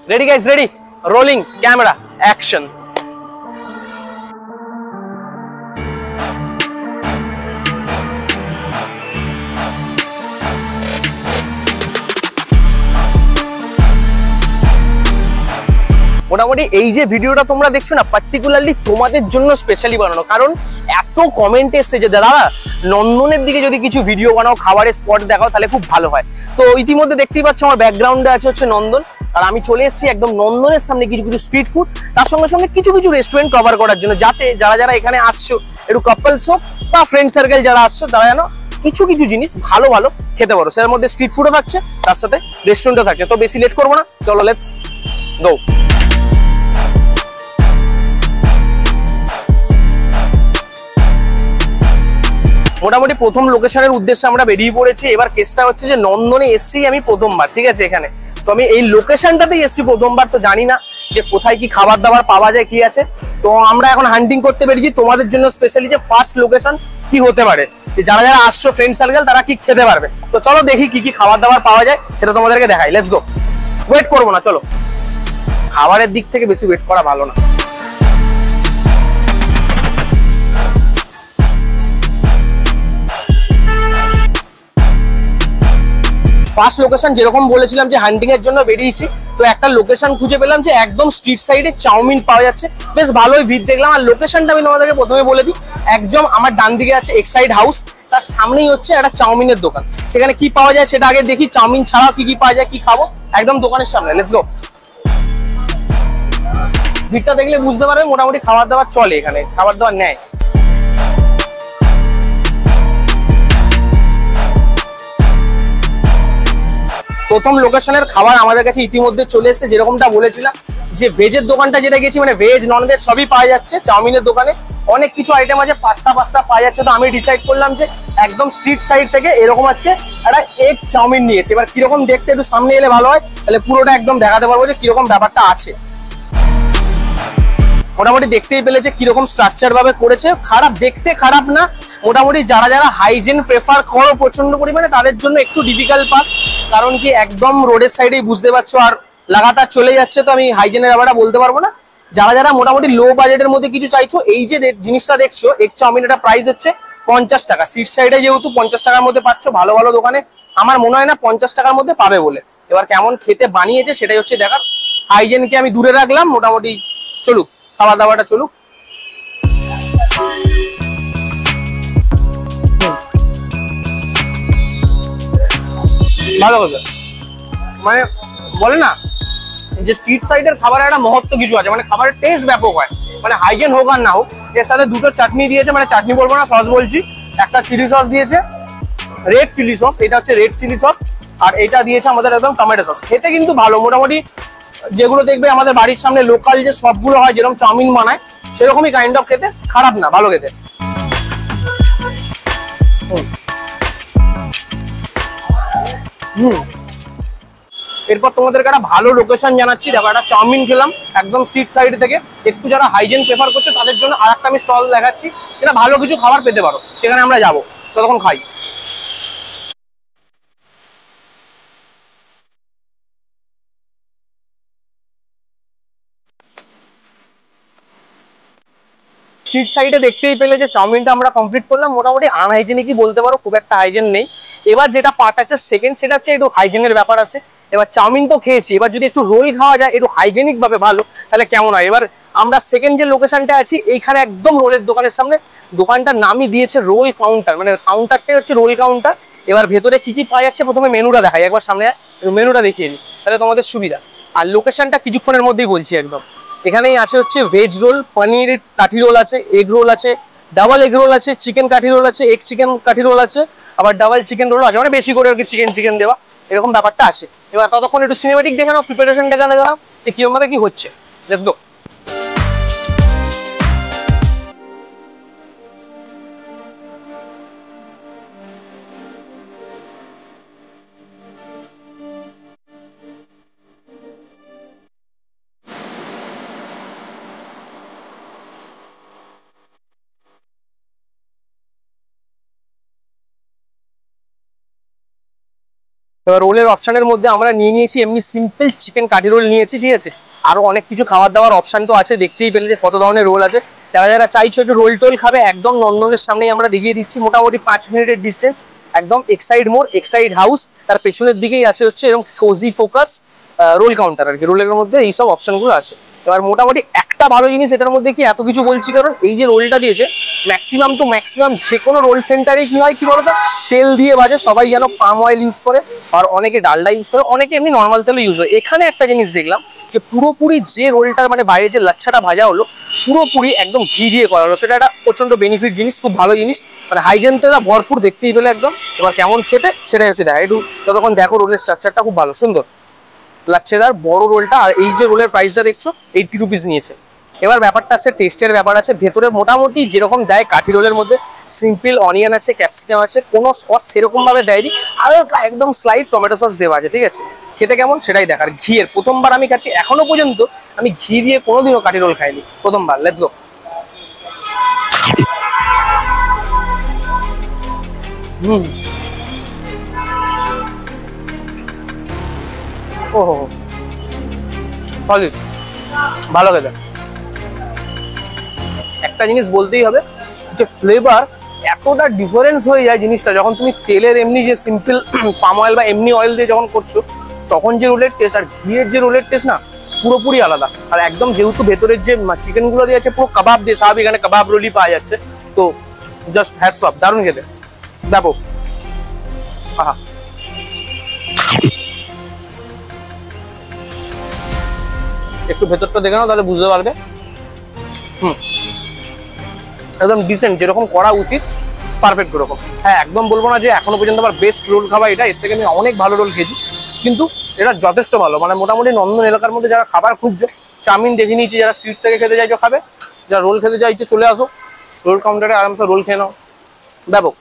Ready guys, ready? Rolling, camera, action. মোটামুটি এই যে ভিডিওটা তোমরা দেখছো না, পার্টিকুলারলি তোমাদের জন্য স্পেশালি বানানো, কারণ এত কমেন্ট এসছে যে দাদা নন্দনের দিকে যদি কিছু ভিডিও বানাও, খাবারের স্পট দেখাও, তাহলে খুব ভালো হয়। তো ইতিমধ্যে দেখতেই পাচ্ছ আমার ব্যাকগ্রাউন্ডে আছে হচ্ছে নন্দন, আর আমি চলে এসেছি একদম নন্দনের সামনে কিছু কিছু স্ট্রিট ফুড, তার সঙ্গে সঙ্গে কিছু কিছু রেস্টুরেন্ট কভার করার জন্য, যাতে যারা যারা এখানে আসছো, একটু কাপলস হোক বা ফ্রেন্ড সার্কেল যারা আসছো, তারা যেন কিছু কিছু জিনিস ভালো ভালো খেতে পারো। সেটার মধ্যে স্ট্রিট ফুডও থাকছে, তার সাথে রেস্টুরেন্টও থাকছে। তো বেশি লেট করবো না, চলো লেটস গো। মোটামুটি প্রথম লোকেশনের উদ্দেশ্যে আমরা বেরিয়ে পড়েছি। এবার কেসটা হচ্ছে যে নন্দনে এসছি আমি প্রথমবার, ঠিক আছে এখানে। তো আমি এই লোকেশনটাতেই এসছি প্রথমবার, তো জানি না যে কোথায় কি খাবার দাবার পাওয়া যায়, কি আছে। তো আমরা এখন হান্টিং করতে পেরেছি তোমাদের জন্য স্পেশালি, যে ফার্স্ট লোকেশন কি হতে পারে, যে যারা যারা আসছো ফ্রেন্ড সার্কেল তারা কি খেতে পারবে। তো চলো দেখি কি কি খাবার দাবার পাওয়া যায়, সেটা তোমাদেরকে দেখাই। Let's go. ওয়েট করবো না, চলো। খাবারের দিক থেকে বেশি ওয়েট করা ভালো না। ফার্স্ট লোকেশন যেরকম বলেছিলাম যে হান্টিং এর জন্য বেরিয়েছি, তো একটা লোকেশন খুঁজে পেলাম যে একদম স্ট্রিট সাইডে চাউমিন পাওয়া যাচ্ছে, বেশ ভালোই ভিড় দেখলাম। আর লোকেশনটা আমি তোমাদেরকে প্রথমে বলে দিই, একদম আমার ডান দিকে আছে এক্সাইড হাউস, তার সামনেই হচ্ছে একটা চাউমিনের দোকান। সেখানে কি পাওয়া যায় সেটা আগে দেখি, চাউমিন ছাড়াও কি কি পাওয়া যায়, কি খাবো, একদম দোকানের সামনে। Let's go. ভিড়টা দেখলে বুঝতে পারবে মোটামুটি খাবার দাবার চলে, এখানে খাবার দাবার নেয়। প্রথম লোকেশনের খাবার আমাদের কাছে ইতিমধ্যে চলে এসেছে, যেরকমটা বলেছিলাম যে ভেজের দোকানটা যেটা গেছি, মানে ভেজ নন ভেজ সবই পাওয়া যাচ্ছে। চাউমিনের দোকানে অনেক কিছু আইটেম আছে, পাস্তা পাওয়া যাচ্ছে। তো আমি ডিসাইড করলাম যে একদম স্ট্রিট সাইড থেকে এরকম আছে একটা এগ চাউমিন নিয়েছি। এবার কিরকম দেখতে একটু সামনে এলে ভালো হয়, তাহলে পুরোটা একদম দেখাতে পারবো যে কিরকম ব্যাপারটা আছে। মোটামুটি দেখতেই পেলে যে কিরকম স্ট্রাকচার ভাবে করেছে, খারাপ দেখতে খারাপ না। মোটামুটি যারা যারা হাইজিন প্রেফার করো প্রচন্ড পরিমাণে, তাদের জন্য একটু ডিফিকাল্ট পাস, কারণ কি একদম রোডের সাইডেই বুঝতে পারছো, আর লাগাতার চলে যাচ্ছে। তো আমি হাইজিনের ব্যাপারটা বলতে পারবো না। যারা যারা মোটামুটি লো বাজেটের মধ্যে কিছু চাইছো, এই যে জিনিসটা দেখছো এগ চাউমিন, এটা প্রাইস হচ্ছে 50 টাকা। সিট সাইডে যেহেতু 50 টাকার মধ্যে পাচ্ছ, ভালো ভালো দোকানে আমার মনে হয় না 50 টাকার মধ্যে পাবে বলে। এবার কেমন খেতে বানিয়েছে সেটাই হচ্ছে দেখার। হাইজিনকে আমি দূরে রাখলাম, মোটামুটি চলুক খাওয়া দাওয়াটা চলুক। ভালো কথা, মানে বলে না যে স্ট্রিট সাইডের খাবারের একটা মহত্ব কিছু আছে, মানে খাবারের টেস্ট ব্যাপক হয়, মানে হাইজেন হোক আর না হোক। এর সাথে দুটো চাটনি দিয়েছে, মানে চাটনি বলবো না, সস বলছি। একটা চিলি সস দিয়েছে, রেড চিলি সস, এটা হচ্ছে রেড চিলি সস, আর এটা দিয়েছে আমাদের একদম টমেটো সস। খেতে কিন্তু ভালো, মোটামুটি যেগুলো দেখবে আমাদের বাড়ির সামনে লোকাল যে সবগুলো হয়, যেরকম চাউমিন বানায় সেরকমই কাইন্ড অফ খেতে, খারাপ না, ভালো খেতে। এরপর তোমাদেরকে একটা ভালো লোকেশন জানাচ্ছি। দেখো, একটা চাউমিন খেলাম একদম স্ট্রিট সাইড থেকে। একটু যারা হাইজেন প্রেফার করছে তাদের জন্য আর একটা আমি স্টল দেখাচ্ছি, এটা ভালো কিছু খাবার পেতে পারো, সেখানে আমরা যাবো, ততক্ষণ খাই। স্ট্রিট সাইডে দেখতেই পেলে যে চাউমিনটা আমরা কমপ্লিট করলাম। মোটামুটি আনহাইজেনিকই বলতে পারো, খুব একটা হাইজেন নেই। এবার যেটা পার্ট আছে সেকেন্ড, সেটা হচ্ছে একটু হাইজেনের ব্যাপার আছে। এবার চাউমিন তো খেয়েছি, এবার যদি একটু রোল খাওয়া যায় একটু হাইজেনিক ভাবে ভালো, তাহলে কেমন হয়। এবার আমরা সেকেন্ড যে লোকেশনটা আছি, এইখানে একদম রোলের দোকানের সামনে। দোকানটার নামই দিয়েছে রোল কাউন্টার, মানে কাউন্টারটাই হচ্ছে রোল কাউন্টার। এবার ভেতরে কি কি পাওয়া যাচ্ছে প্রথমে মেনুটা দেখাই, একবার সামনে মেনুটা দেখিয়ে দিই, তাহলে তোমাদের সুবিধা। আর লোকেশনটা কিছুক্ষণের মধ্যেই বলছি একদম। এখানেই আছে হচ্ছে ভেজ রোল, পনির কাঠি রোল আছে, এগ রোল আছে, ডাবল এগ রোল আছে, চিকেন কাঠি রোল আছে, এগ চিকেন কাঠি রোল আছে, আবার ডাবল চিকেন রোল আছে, মানে বেশি করে আর কি চিকেন দেওয়া, এরকম ব্যাপারটা আছে। এবার ততক্ষণ একটু সিনেমেটিক দেখে নাও, প্রিপারেশন দেখে নাও যে কিরকম ভাবে কি হচ্ছে। Let's go. এবার রোলের অপশনের মধ্যে আমরা নিয়ে নিয়েছি এমনি সিম্পল চিকেন কাঠি রোল নিয়েছি, ঠিক আছে। আরো অনেক কিছু খাবার দাবার অপশন তো আছে, দেখতেই পেলে যে কত ধরনের রোল আছে। যারা যারা চাইছো একটু রোল টোল খাবে, একদম নন্দনের সামনেই আমরা দেখিয়ে দিচ্ছি, মোটামুটি 5 মিনিটের ডিস্টেন্স, একদম এক্সাইড মোড়, এক্সাইড হাউস, তার পেছনের দিকেই আছে হচ্ছে এরকম কোজি ফোকাস রোল কাউন্টার আর কি। রোলের মধ্যে এইসব অপশনগুলো আছে। এবার মোটামুটি একটা ভালো জিনিস এটার মধ্যে কি এত কিছু বলছি, কারণ এই যে রোলটা দিয়েছে ম্যাক্সিমাম টু ম্যাক্সিমাম যে কোনো রোল সেন্টারে কি হয় কি বলতো, তেল দিয়ে ভাজে, সবাই যেন পাম অয়েল ইউজ করে, আর অনেকে ডালডা ইউজ করে, অনেকে এমনি নর্মাল তেলও ইউজ হয়। এখানে একটা জিনিস দেখলাম যে পুরোপুরি যে রোলটার মানে বাইরে যে লাচ্ছাটা ভাজা হলো পুরোপুরি একদম ঘি দিয়ে করা হলো, সেটা একটা প্রচন্ড বেনিফিট জিনিস, খুব ভালো জিনিস, মানে হাইজেন তো ভরপুর, দেখতেই পেলে একদম। এবার কেমন খেতে সেটাই হচ্ছে দেখা, একটু যতক্ষণ দেখো রোলের স্ট্রাকচারটা খুব ভালো সুন্দর লাচ্ছেদার বড় রোলটা। আর এই যে রোলের প্রাইসটা দেখছো 80 রুপিস নিয়েছে। এবার ব্যাপারটা আছে টেস্টের ব্যাপার আছে, ভেতরে মোটামুটি যেরকম দেয় কাঠি রোলের মধ্যে সিম্পল অনিয়ন আছে, ক্যাপসিকাম আছে, কোনো সস সেরকম ভাবে দেয়নি, হালকা একদম স্লাইড টমেটো সস দেওয়া আছে, ঠিক আছে। খেতে কেমন সেটাই দেখার। ঘিয়ের প্রথমবার আমি খাচ্ছি, এখনো পর্যন্ত আমি ঘি দিয়ে কোনোদিনও কাঠি রোল খাইনি, প্রথমবার। Let's go. ওহো সলিড, ভালো খেতে। একটা জিনিস বলতেই হবে যে ফ্লেভার এতটা ডিফারেন্স হয়ে যায় জিনিসটা যখন তুমি তেলের এমনি যে সিম্পল পাম অয়েল বা এমনি অয়েল দিয়ে যখন করছো, তখন যে রোলের টেস্ট আর ঘিয়ের যে রোলের টেস্ট না পুরোপুরি আলাদা। আর একদম যেহেতু ভেতরের যে চিকেন গুলো দিয়ে আছে পুরো কাবাব দিয়ে, স্বাভাবিক এখানে কাবাব রোলই পাওয়া যাচ্ছে, তো জাস্ট হ্যাটস অফ, দারুণ খেতে, দেখো। আহা, একটু ভেতরটা দেখে নাও তাহলে বুঝতে পারবে। একদম ডিসেন্ট, যেরকম করা উচিত পারফেক্ট ওরকম। হ্যাঁ, একদম বলবো না যে এখনো পর্যন্ত আমার বেস্ট রোল খাওয়া এটা, এর থেকে আমি অনেক ভালো রোল খেয়েছি, কিন্তু এটা যথেষ্ট ভালো। মানে মোটামুটি নন্দন এলাকার মধ্যে যারা খাবার খুঁজছো, চাউমিন দেখে নিয়েছি, যারা স্ট্রিট থেকে খেতে চাইছো খাবে, যারা রোল খেতে চাইছো চলে আসো রোল কাউন্টারে, আরামসে রোল খেয়ে নাও, ব্যাপক।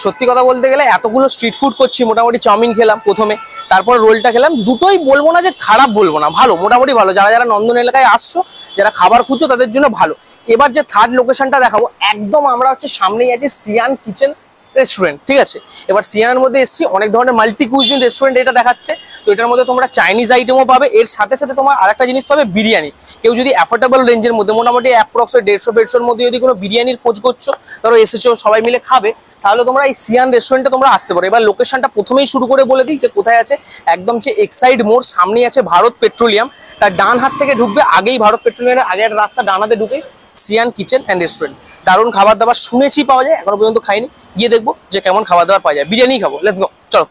সত্যি কথা বলতে গেলে এতগুলো স্ট্রিট ফুড করছি, মোটামুটি চাউমিন খেলাম প্রথমে, তারপর রোলটা খেলাম, দুটোই বলবো না যে খারাপ, বলবো না, ভালো, মোটামুটি ভালো। যারা যারা নন্দন এলাকায় আসছো, যারা খাবার খুঁজছো তাদের জন্য ভালো। এবার যে থার্ড লোকেশনটা দেখাবো, একদম আমরা হচ্ছে সামনেই আছে সিয়ান কিচেন রেস্টুরেন্ট, ঠিক আছে। এবার সিয়ানের মধ্যে এসেছি, অনেক ধরনের মাল্টি কুইজিন রেস্টুরেন্ট এটা দেখাচ্ছে। তো এটার মধ্যে তোমরা চাইনিজ আইটেমও পাবে, এর সাথে সাথে তোমার আরেকটা জিনিস পাবে বিরিয়ানি। কেউ যদি অ্যাফোর্ডেবল রেঞ্জের মধ্যে মোটামুটি অ্যাপ্রক্স 150-150-র মধ্যে যদি কোনো বিরিয়ানির খোঁজ করছো, ধরো এসেছো সবাই মিলে খাবে, তাহলে তোমরা এই সিয়ান রেস্টুরেন্টে তোমরা আসতে পারো। এবার লোকেশনটা প্রথমেই শুরু করে বলে দিই যে কোথায় আছে, একদম যে এক্সাইড মোড়, সামনেই আছে ভারত পেট্রোলিয়াম, তার ডান হাত থেকে ঢুকবে, আগেই ভারত পেট্রোলিয়ামের আগে একটা রাস্তা, ডান হাতে ঢুকে সিয়ান কিচেন অ্যান্ড রেস্টুরেন্ট। দারুণ খাবার দাবার শুনেছি পাওয়া যায়, এখনো পর্যন্ত খাইনি, গিয়ে দেখবো যে কেমন খাবার দাবার পাওয়া যায়। বিরিয়ানি খাবো, লেটস গো, চলো।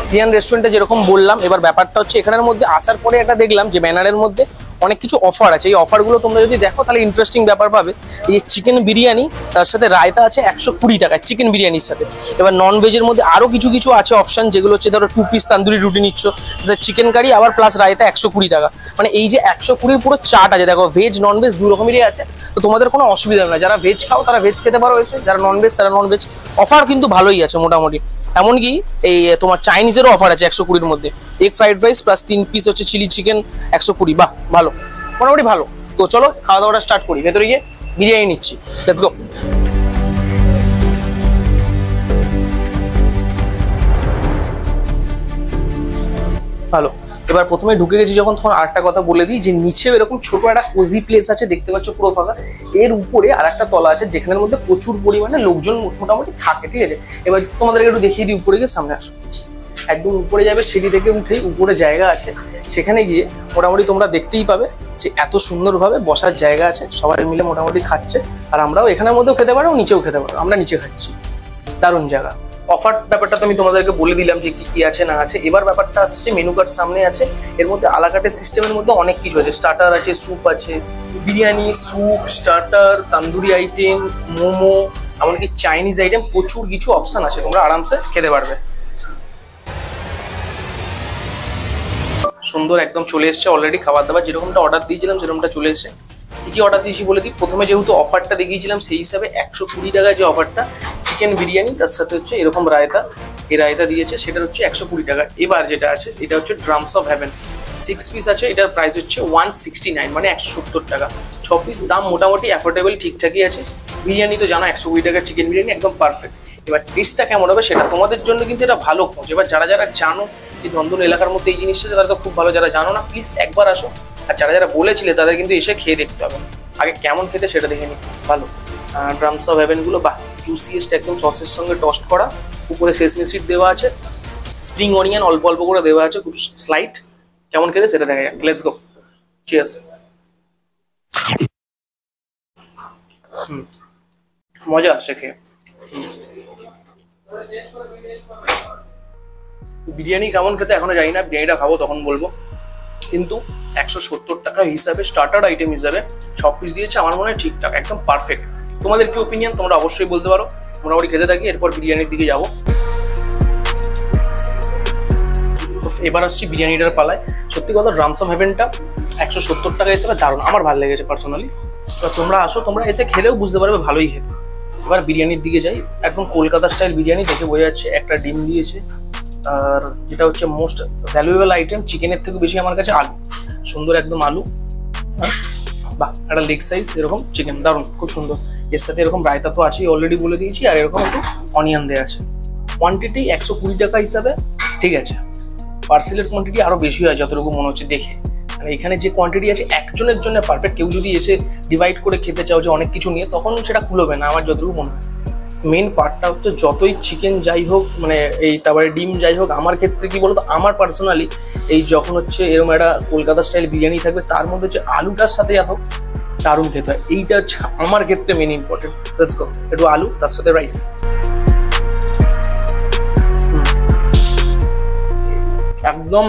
সিয়ান রেস্টুরেন্টে যেরকম বললাম, এবার ব্যাপারটা হচ্ছে এখানের মধ্যে আসার পরে একটা দেখলাম যে ব্যানারের মধ্যে অনেক কিছু অফার আছে। এই অফারগুলো তোমরা যদি দেখো তাহলে ইন্টারেস্টিং ব্যাপার পাবে। এই যে চিকেন বিরিয়ানি, তার সাথে রায়তা আছে 120 টাকায় চিকেন বিরিয়ানির সাথে। এবার নন ভেজের মধ্যে আরও কিছু কিছু আছে অপশন, যেগুলো হচ্ছে ধরো 2 পিস তান্দুরি রুটি নিচ্ছ, চিকেন কারি আবার প্লাস রায়তা 120 টাকা। মানে এই যে 120 পুরো চাট আছে, দেখো ভেজ নন ভেজ দু রকমেরই আছে, তো তোমাদের কোনো অসুবিধা নেই। যারা ভেজ খাও তারা ভেজ খেতে পারো এসে, যারা নন ভেজ তারা নন ভেজ। অফার কিন্তু ভালোই আছে মোটামুটি। এমনকি এই তোমার চাইনিজেরও অফার আছে 120-র মধ্যে, egg fried rice plus 3 piece হচ্ছে চিলি চিকেন 120। বাহ, ভালো, মোটামুটি ভালো। তো চলো খাওয়া দাওয়াটা স্টার্ট করি, ভেতরে গিয়ে বিরিয়ানি নিচ্ছি, লেটস গো। ভালো, এবার প্রথমে ঢুকে গেছি যখন, তখন আরেকটা কথা বলে দিই যে নিচেও এরকম ছোট একটা কোজি প্লেস আছে, দেখতে পাচ্ছ পুরো ফাঁকা। এর উপরে আরেকটা তলা আছে যেখানের মধ্যে প্রচুর পরিমাণে লোকজন মোটামুটি থাকে, ঠিক আছে। এবার তোমাদেরকে একটু দেখিয়ে দিই, উপরে গিয়ে সামনে আসো, একদম উপরে যাবে, সিঁড়ি থেকে উঠেই উপরে জায়গা আছে, সেখানে গিয়ে মোটামুটি তোমরা দেখতেই পাবে যে এত সুন্দরভাবে বসার জায়গা আছে, সবাই মিলে মোটামুটি খাচ্ছে। আর আমরাও এখানের মধ্যেও খেতে পারো, নিচেও খেতে পারো, আমরা নিচে খাচ্ছি, দারুণ জায়গা। অফার ব্যাপারটা তো আমি তোমাদেরকে বলে দিলাম যে কি কি আছে না আছে। এবার ব্যাপারটা আসছে মেনু কার্ড সামনে আছে, এর মধ্যে আলাকাটের সিস্টেমের মধ্যে অনেক কিছু আছে, স্টার্টার আছে, স্যুপ আছে, biryani, soup, starter, tandoori item, momo, এমনকি চাইনিজ আইটেম, প্রচুর কিছু অপশন আছে, তোমরা আরামসে খেতে পারবে। সুন্দর একদম চলে এসছে অলরেডি খাবার দাবার, যেরকমটা অর্ডার দিয়েছিলাম সেরকমটা চলে এসছে। কি অর্ডার দিয়েছি বলে দিই, প্রথমে যেহেতু অফারটা দেখিয়েছিলাম সেই হিসাবে 120 টাকা যে অফারটা, চিকেন বিরিয়ানি, তার সাথে হচ্ছে এরকম রায়তা, এই রায়তা দিয়েছে, সেটা হচ্ছে 120 টাকা। এবার যেটা আছে এটা হচ্ছে ড্রামস অফ হেভেন, 6 পিস আছে, এটার প্রাইস হচ্ছে 169 মানে 170 টাকা। 6 পিস, দাম মোটামুটি অ্যাফোর্ডেবল, ঠিকঠাকই আছে। বিরিয়ানি তো জানো 120 টাকার চিকেন বিরিয়ানি একদম পারফেক্ট। এবার টেস্টটা কেমন হবে সেটা তোমাদের জন্য কিন্তু এটা ভালো খোঁজ। এবার যারা যারা জানো যে নন্দন এলাকার মধ্যে এই জিনিসটা, তারা তো খুব ভালো, যারা জানো না প্লিজ একবার আসো, আর যারা যারা বলেছিলে তাদের কিন্তু এসে খেয়ে দেখতে হবে, আগে কেমন খেতে সেটা দেখে নি। ভালো ড্রামস অফ হেভেনগুলো বাহ, জুসিয়েস্ট একদম, সসের সঙ্গে টস্ট করা, উপরে সেসমি সিড দেওয়া আছে, স্প্রিং অনিয়ন অল্প অল্প করে দেওয়া আছে, খুব স্লাইট। কেমন খেতে সেটা দেখা যাক, লেটস গো, চিয়ার্স। মজা আসছে খেয়ে। বিরিয়ানি কেমন খেতে এখনো জানি না, বিরিয়ানিটা খাবো তখন বলবো। কিন্তু 170 টাকা হিসাবে, স্টার্টার আইটেম হিসাবে 6 পিস দিয়েছে, আমার মনে হয় ঠিকঠাক, একদম পারফেক্ট। তোমাদের কি ওপিনিয়ন তোমরা অবশ্যই বলতে পারো। মোটামুটি খেতে থাকি, এরপর বিরিয়ানির দিকে যাবো। এবার আসছি বিরিয়ানিটার পালায়। সত্যি কথা, ড্রামস অফ হেভেনটা 170 টাকা হিসেবে দারুণ, আমার ভালো লেগেছে পার্সোনালি। এবার তোমরা আসো, তোমরা এসে খেলেও বুঝতে পারবে ভালোই খেতে। এবার বিরিয়ানির দিকে যাই, একদম কলকাতা স্টাইল বিরিয়ানি, দেখে বোঝা যাচ্ছে। একটা ডিম দিয়েছে, আর যেটা হচ্ছে মোস্ট ভ্যালুয়েবল আইটেম, চিকেনের থেকে বেশি আমার কাছে আলু, সুন্দর একদম আলু। হ্যাঁ বাহ, একটা লেগ সাইজ এরকম চিকেন, দারুণ, খুব সুন্দর। এর সাথে এরকম রায়তা তো আছেই, অলরেডি বলে দিয়েছি, আর এরকম একটু অনিয়ন দেওয়া আছে। কোয়ান্টিটি 120 টাকা হিসাবে ঠিক আছে। পার্সেলের কোয়ান্টিটি আরো বেশি হয় যতটুকু মনে হচ্ছে দেখে, মানে এখানে যে কোয়ান্টিটি আছে একজনের জন্য পারফেক্ট। কেউ যদি এসে ডিভাইড করে খেতে চাও যে অনেক কিছু নিয়ে, তখন সেটা কুলোবে না আমার যতটুকু মনে হয়। মেন পার্টটা হচ্ছে যতই চিকেন যাই হোক, মানে এই তারপরে ডিম যাই হোক, আমার ক্ষেত্রে কি বলতো, আমার পার্সোনালি এই যখন হচ্ছে এরকম একটা কলকাতা স্টাইল বিরিয়ানি থাকবে, তার মধ্যে হচ্ছে আলুটার সাথে এত দারুণ খেতে হয়, এইটা হচ্ছে আমার ক্ষেত্রে মেন ইম্পর্টেন্ট। লেটস গো, একটু আলু তার সাথে রাইস। একদম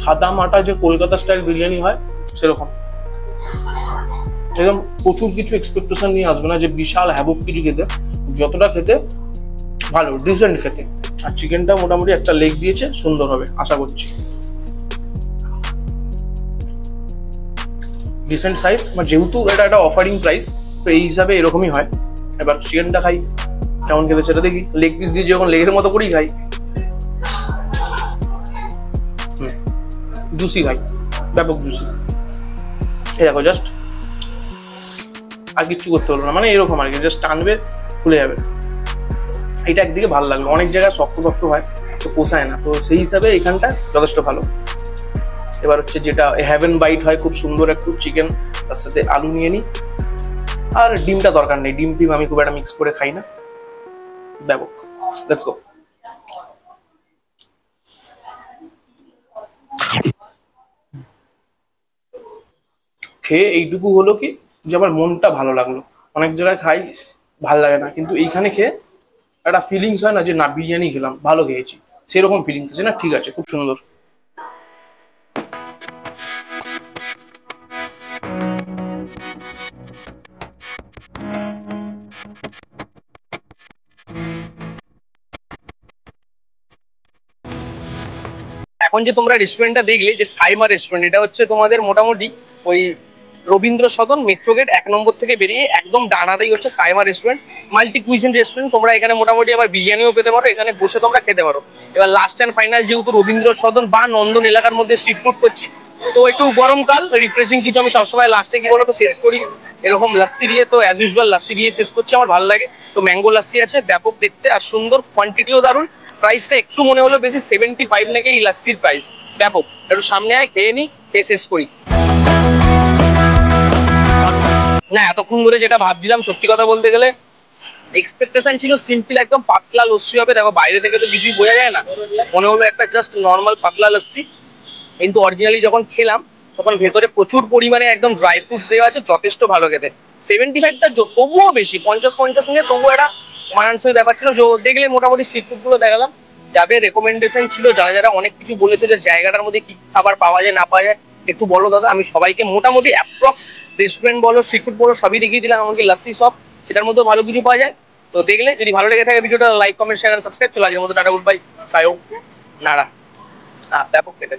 সাদা মাটা যে কলকাতা স্টাইল বিরিয়ানি হয় সেরকম, একদম প্রচুর কিছু এক্সপেকটেশন নিয়ে আসবে না যে বিশাল হ্যাবক কিছু খেতে, যতটা খেতে ভালো, ডিসেন্ট খেতে। আর চিকেনটা মোটামুটি একটা লেগ দিয়েছে, সুন্দর হবে আশা করছি। ডিসেন্ট সাইজ, মানে যেহেতু এটা একটা অফারিং প্রাইস, তো এই হিসাবে এরকমই হয়। এবার চিকেনটা খাই, কেমন খেতে সেটা দেখি। লেগ পিস দিয়ে যখন লেগের মতো করেই খাই, জুসি খাই, ব্যাপক জুসি। এই দেখো জাস্ট, আর কিচ্ছু করতে হলো না, মানে এরকম আর কি, জাস্ট টানবে ফুলে যাবে। এটা একদিকে ভালো লাগলো, অনেক জায়গায় শক্ত শক্ত হয় তো পোষায় না, তো সেই হিসাবে এখানটা যথেষ্ট ভালো। এবার হচ্ছে যেটা হেভেন বাইট হয়, খুব সুন্দর একটু চিকেন, তার সাথে আলু নিয়ে নিই। আর ডিমটা দরকার নেই, ডিম টিম আমি খুব একটা মিক্স করে খাই না, ব্যাপক। Let's go. খেয়ে এইটুকু হলো কি যে আমার মনটা ভালো লাগলো। অনেক জায়গায় খাই ভালো লাগে না, কিন্তু এইখানে খেয়ে একটা ফিলিংস হয় না যে না বিরিয়ানি খেলাম, ভালো খেয়েছি, সেরকম ফিলিংস আছে না, ঠিক আছে, খুব সুন্দর। এখন যে তোমরা রেস্টুরেন্টটা দেখলে, যে সাইমা রেস্টুরেন্ট, এটা হচ্ছে তোমাদের মোটামুটি ওই রবীন্দ্র সদন মেট্রো গেট 1 নম্বর থেকে বেরিয়ে একদম ডানাতেই হচ্ছে Saima restaurant, multi cuisine restaurant. তোমরা এখানে মোটামুটি আবার বিরিয়ানিও পেতে পারো, এখানে বসে তোমরা খেতে পারো। এবার লাস্ট অ্যান্ড ফাইনাল, যেহেতু রবীন্দ্র সদন বা নন্দন এলাকার মধ্যে স্ট্রিট ফুড করছি, তো একটু গরমকাল রিফ্রেশিং কিছু আমি সবসময় লাস্টে কি বলতো শেষ করি এরকম লাস্সি দিয়ে, তো অ্যাজ ইউজুয়াল লাস্সি দিয়ে শেষ করছি, আমার ভালো লাগে। তো ম্যাঙ্গো লাস্সি আছে, ব্যাপক দেখতে আর সুন্দর, কোয়ান্টিটিও দারুণ। প্রাইসটা একটু মনে হলো বেশি, 75 নাকি এই লাস্সির প্রাইস, ব্যাপক। একটু সামনে আয়, খেয়ে নি, খেয়ে শেষ করি। না এতক্ষণ ধরে যেটা ভাবছিলাম, সত্যি কথা বলতে গেলে এক্সপেকটেশন ছিল সিম্পল একদম পাতলা লস্যি হবে। দেখো বাইরে থেকে তো কিছুই বোঝা যায় না, মনে হলো একটা জাস্ট নর্মাল পাতলা লস্যি, কিন্তু অরিজিনালি যখন খেলাম তখন ভেতরে প্রচুর পরিমাণে একদম ড্রাই ফ্রুটস দেওয়া আছে, যথেষ্ট ভালো খেতে। 75টা তবুও বেশি, 50 নিয়ে তবুও একটা মানানসই ব্যাপার ছিল। দেখলে মোটামুটি স্ট্রিট ফুড গুলো দেখালাম, যাদের রেকমেন্ডেশন ছিল, যারা যারা অনেক কিছু বলেছে যে জায়গাটার মধ্যে কি খাবার পাওয়া যায় না পাওয়া যায় একটু বলো দাদা। আমি সবাইকে মোটামুটি অ্যাপ্রক্স রেস্টুরেন্ট বলো স্ট্রিট ফুড বলো সবই দেখিয়ে দিলাম, এমনকি লাস্সি সব, সেটার মধ্যেও ভালো কিছু পাওয়া যায়। তো দেখলে যদি ভালো লেগে থাকে ভিডিওটা লাইক কমেন্ট শেয়ার সাবস্ক্রাইব। চলো আজকের মতো টাটা, গুড বাই, সায়ো নারা। ব্যাপক এটা।